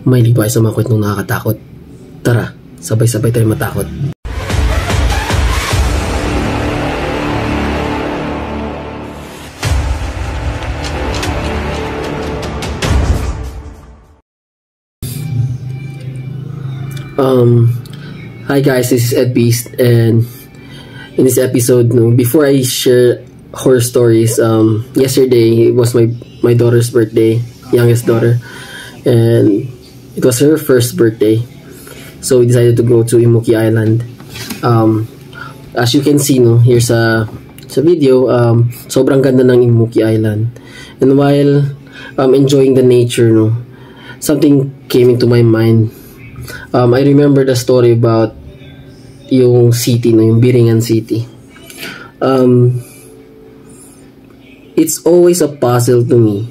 May libay sa mga kwentong nakakatakot. Tara, sabay-sabay tayo matakot. Hi guys, this is Ed Beast, and in this episode, before I share horror stories, yesterday it was my daughter's birthday, youngest daughter, and it was her first birthday, so we decided to go to Imuki Island. As you can see, here sa video, sobrang ganda ng Imuki Island, and while enjoying the nature, something came into my mind. I remember the story about yung city, yung Biringan City. It's always a puzzle to me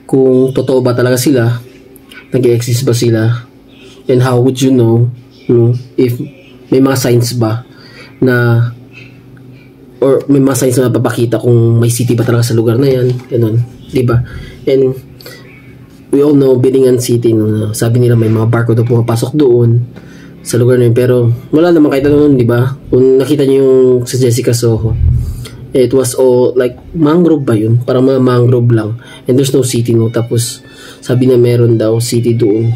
kung totoo ba talaga sila, nag-exist ba sila, and how would you know, if may mga signs ba na, or may mga signs na mapapakita kung may city ba talaga sa lugar na yan, ganun, diba? And we all know Biringan City, sabi nila may mga barko daw pumapasok doon sa lugar na yun, pero wala naman kahit ano nun, diba? Kung nakita niyo yung sa Jessica Soho, it was all like mangrove ba yun? Parang mga mangrove lang, and there's no city, tapos sabi na meron daw city doon,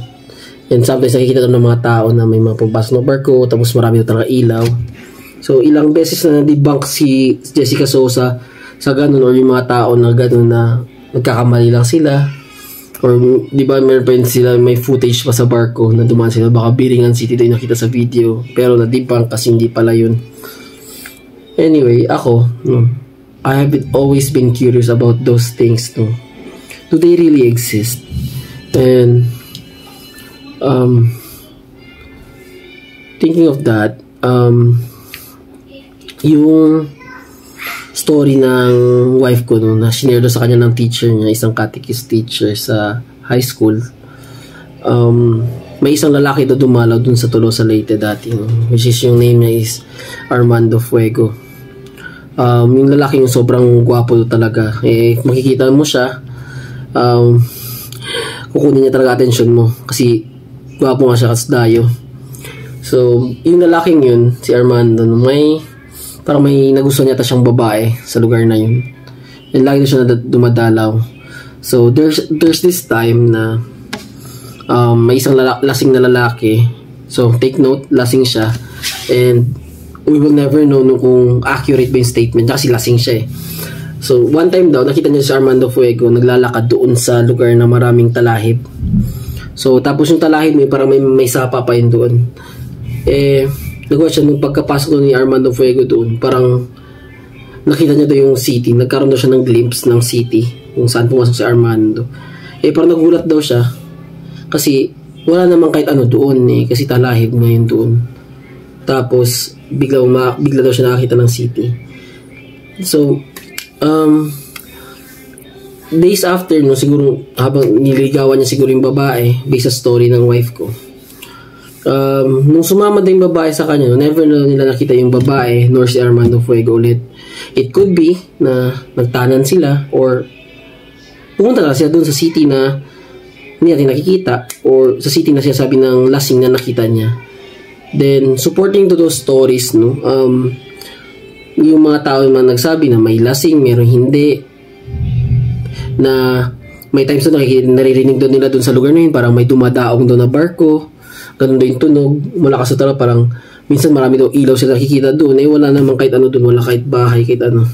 and sometimes nakikita doon ng mga tao na may mga pumapasok na barko, tapos marami doon talaga ilaw. So ilang beses na na-debunk si Jessica Soho sa ganun, or yung mga tao na ganun na nagkakamali lang sila. Or di ba meron pa yun sila, may footage pa sa barko na dumaan sila, baka Biringan City daw yung nakita sa video, pero na-debunk kasi hindi pala yun. Anyway, ako, I have always been curious about those things, do they really exist? And thinking of that, yung story ng wife ko na shinare do sa kanya ng teacher niya, isang catechist teacher sa high school. May isang lalaki daw dumalaw dun sa Tolosa Leyte dati, which is yung name niya is Armando Fuego. Yung lalaki yung sobrang gwapo talaga, makikita mo siya, kukunin niya talaga atensyon mo kasi gwapo nga siya, kasdayo. So yung lalaking yun, si Armando, parang may nagustuhan yata siyang babae sa lugar na yun, and lagi na siya dumadalaw. So there's this time na may isang lasing na lalaki, so take note, lasing siya, and we will never know kung accurate ba yung statement kasi lasing siya So one time daw nakita niya si Armando Fuego naglalakad doon sa lugar na maraming talahib. So tapos yung talahib parang may sapa pa yun doon. Nagawa siya nung pagkapasok ni Armando Fuego doon, parang nakita niya daw yung city, nagkaroon daw siya ng glimpse ng city kung saan pumasok si Armando. Parang nagulat daw siya kasi wala namang kahit ano doon kasi talahib ngayon doon. Tapos bigla daw siya nakakita ng city. So days after, siguro habang niligawan niya siguro yung babae based sa story ng wife ko, nung sumama din yung babae sa kanya, never na nila nakita yung babae nor si Armando Fuego ulit. It could be na nagtanan sila, or pumunta lang sila doon sa city na hindi natin nakikita, or sa city na siya sabi ng lasing na nakita niya. Then supporting to those stories, yung mga tao yung nagsabi na may lasing, meron hindi, na may times na naririnig doon nila doon sa lugar na yun, parang may dumadaong doon na barko, ganun daw yung tunog, malakas na talaga, parang minsan marami daw ilaw sila nakikita doon, wala naman kahit ano doon, wala kahit bahay, kahit ano,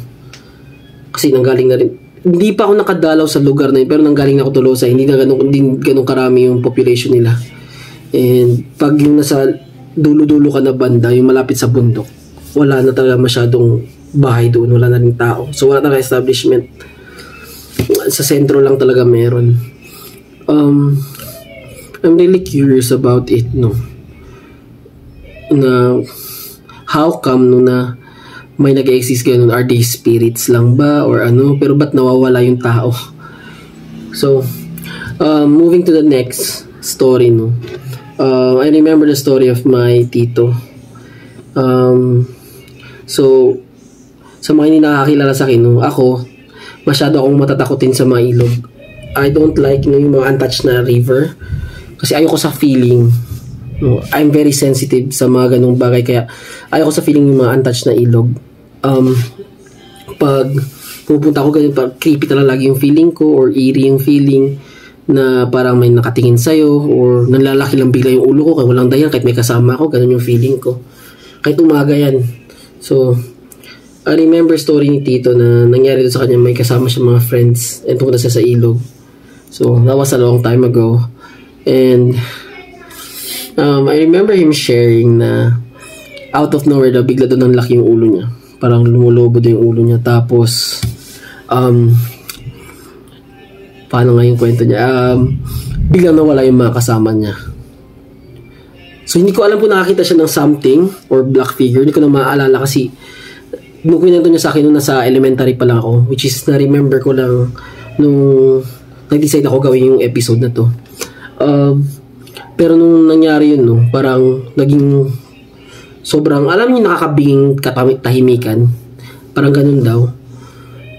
kasi nanggaling na rin, hindi pa ako nakadalaw sa lugar na yun, pero nanggaling na ako Tolosa, hindi na ganun karami yung population nila. And pag yung nasa dulo-dulo ka na banda, yung malapit sa bundok, wala na talaga masyadong bahay doon, wala na rin tao, so wala talaga establishment, sa sentro lang talaga meron. I'm really curious about it, na how come na may nag-exist ganun, are they spirits lang ba or ano, pero ba't nawawala yung tao? So moving to the next story, I remember the story of my tito. So sa mga hindi nakakilala sa akin, ako masyado akong matatakotin sa mga ilog. I don't like yung mga untouched na river. Kasi ayoko sa feeling. No, I'm very sensitive sa mga ganung bagay, kaya ayoko sa feeling yung mga untouched na ilog. Pag pupunta ako ganun, pag creepy talaga lagi yung feeling ko, or eerie yung feeling na parang may nakatingin sa'yo, or nalalaki lang bigla yung ulo ko, kaya walang dahilan, kahit may kasama ako, ganun yung feeling ko. Kahit umaga yan. So, I remember story ni Tito na nangyari doon sa kanya, may kasama siya mga friends, and pumunta siya sa ilog. So, that was a long time ago. And, I remember him sharing na out of nowhere daw, bigla doon ang laki yung ulo niya. Parang lumulobo doon yung ulo niya. Tapos, paano nga yung kwento niya? Biglang nawala yung mga kasama niya. So, hindi ko alam kung nakakita siya ng something or black figure. Hindi ko na maaalala kasi nung kwento niya sa akin nung nasa elementary pa lang ako, which is na-remember ko lang nung nag-decide ako gawin yung episode na to. Pero nung nangyari yun, no, parang naging sobrang, alam niyo, nakakabinging tahimikan. Parang ganun daw.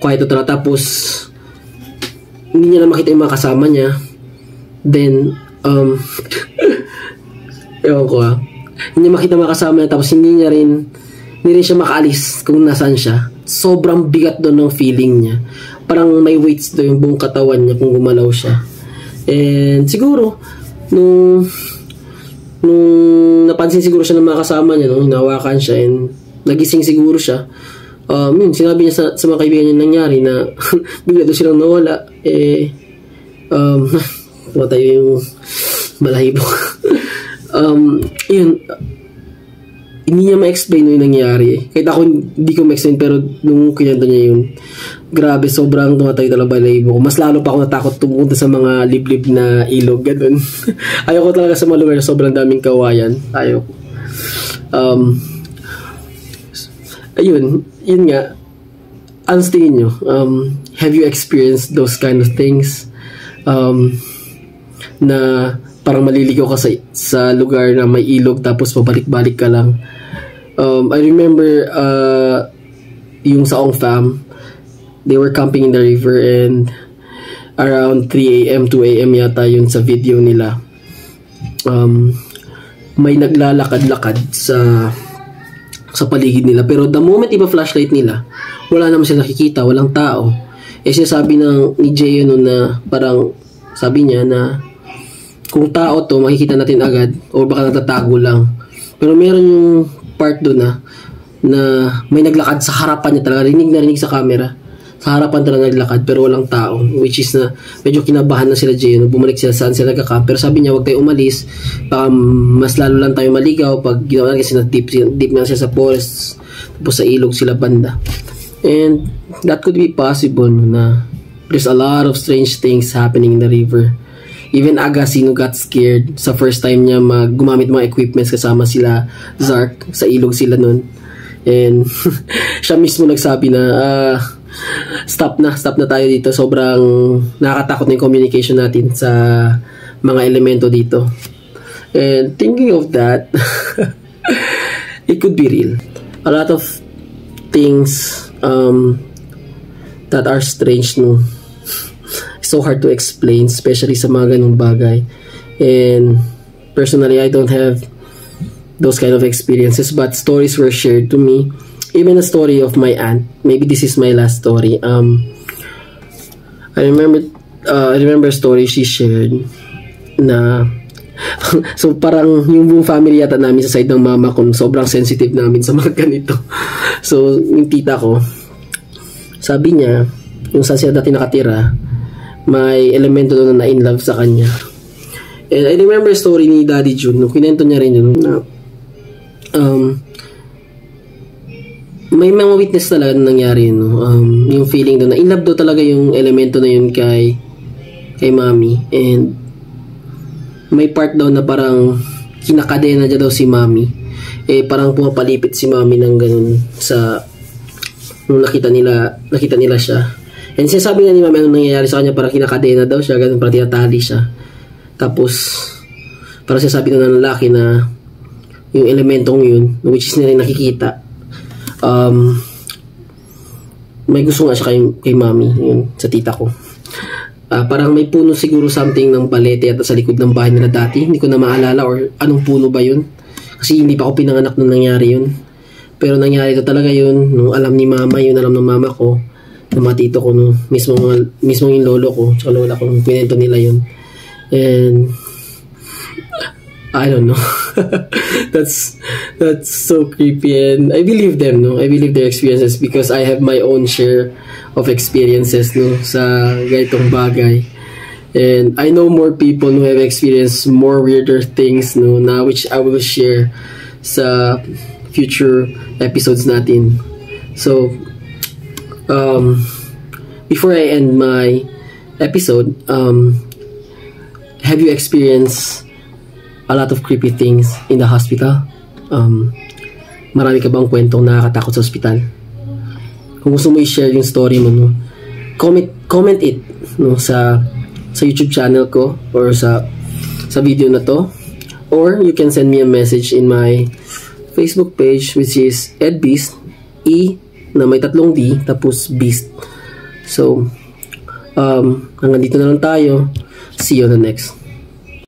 Quiet to talaga. Tapos, hindi niya na makita yung mga kasama niya. Then, ewan ko hindi niya makita mga kasama niya. Tapos, hindi rin siya makaalis kung nasaan siya. Sobrang bigat doon ng feeling niya. Parang may weights doon yung buong katawan niya kung gumalaw siya. And, siguro, nung napansin siguro siya ng mga kasama niya, hinawakan siya and nagising siguro siya, sinabi niya sa mga kaibigan niya nangyari na bigla doon silang nawala, matayo yung balahibo. Yun, hindi niya ma-explain yung nangyari. Kahit ako hindi ko ma-explain, pero nung kinento niya yun, grabe, sobrang tumatay talaga balahibo ko. Mas lalo pa ako natakot tumunta sa mga liblib na ilog, ganun. Ayoko talaga sa mga lugar na sobrang daming kawayan. Ayoko. Yun nga. Ano sa tingin nyo? Have you experienced those kind of things? Na parang maliligaw ka sa lugar na may ilog tapos pabalik-balik ka lang. I remember yung sa Ong Fam, they were camping in the river and around 3 a.m. 2 a.m. yata yun sa video nila. May naglalakad-lakad sa paligid nila, pero the moment iba flashlight nila, wala naman sila nakikita, walang tao. Sinasabi ni Jay yun na parang sabi niya na kung tao to, makikita natin agad o baka natatago lang. Pero meron yung part doon na may naglakad sa harapan niya talaga. Rinig sa camera. Sa harapan talaga naglakad pero walang tao. Which is na medyo kinabahan na sila Jay. Bumalik sila saan sila nagka-camp. Pero sabi niya, huwag tayo umalis. Baka mas lalo lang tayo maligaw pag ginawa na kasi deep na sila sa forest. Tapos sa ilog sila banda. And that could be possible na there's a lot of strange things happening in the river. Even Agasino got scared sa first time niya gumamit mga equipments kasama sila Zark. Sa ilog sila nun. And siya mismo nagsabi na stop na tayo dito. Sobrang nakakatakot na yung communication natin sa mga elemento dito. And thinking of that, it could be real. A lot of things that are strange, no? So hard to explain, especially sa mga ganung bagay. And personally, I don't have those kind of experiences, but stories were shared to me. Even a story of my aunt. Maybe this is my last story. I remember a story she shared na so parang yung buong family yata namin sa side ng mama ko, sobrang sensitive namin sa mga ganito. So yung tita ko, sabi niya, yung saan siya dati nakatira, may elemento doon na in-love sa kanya. And I remember a story ni Daddy June, nung kinento niya rin yun, na may mga witness talaga na nangyari, no? Yung feeling doon na in-love daw talaga yung elemento na yun kay Mami. And may part daw na parang kinakadena niya daw si Mami. Parang pumapalipit si Mami ng ganun sa nung nakita nila siya. And sinasabi nga ni Mami anong nangyayari sa kanya, parang kinakadena daw siya, ganun, parang tinatali siya. Tapos, parang sinasabi ng lalaki na yung elementong yun, which is nila nakikita, may gusto nga siya kay Mami, yun, sa tita ko. Parang may puno siguro something ng balete at sa likod ng bahay nila dati. Hindi ko na maalala or anong puno ba yun. Kasi hindi pa ako pinanganak nung nangyari yun. Pero nangyari ito talaga yun. Nung alam ni mama, yun alam ng mama ko. Ng mga tito ko, nung mismo yung lolo ko. Tsaka lola ko, nung pinento nila yun. And I don't know. that's so creepy, and I believe them, no? I believe their experiences because I have my own share of experiences, no, sa ganitong bagay. And I know more people who have experienced more weirder things, no, na which I will share sa future episodes natin. So, before I end my episode, have you experienced a lot of creepy things in the hospital? Marami ka bang kwentong nakakatakot sa hospital? Kung gusto mo i-share yung story mo, no, comment it, no, sa YouTube channel ko or sa video na to, or you can send me a message in my Facebook page, which is Ed Beast, E na may 3 D tapos Beast. So hanggang dito na lang tayo. See you on the next.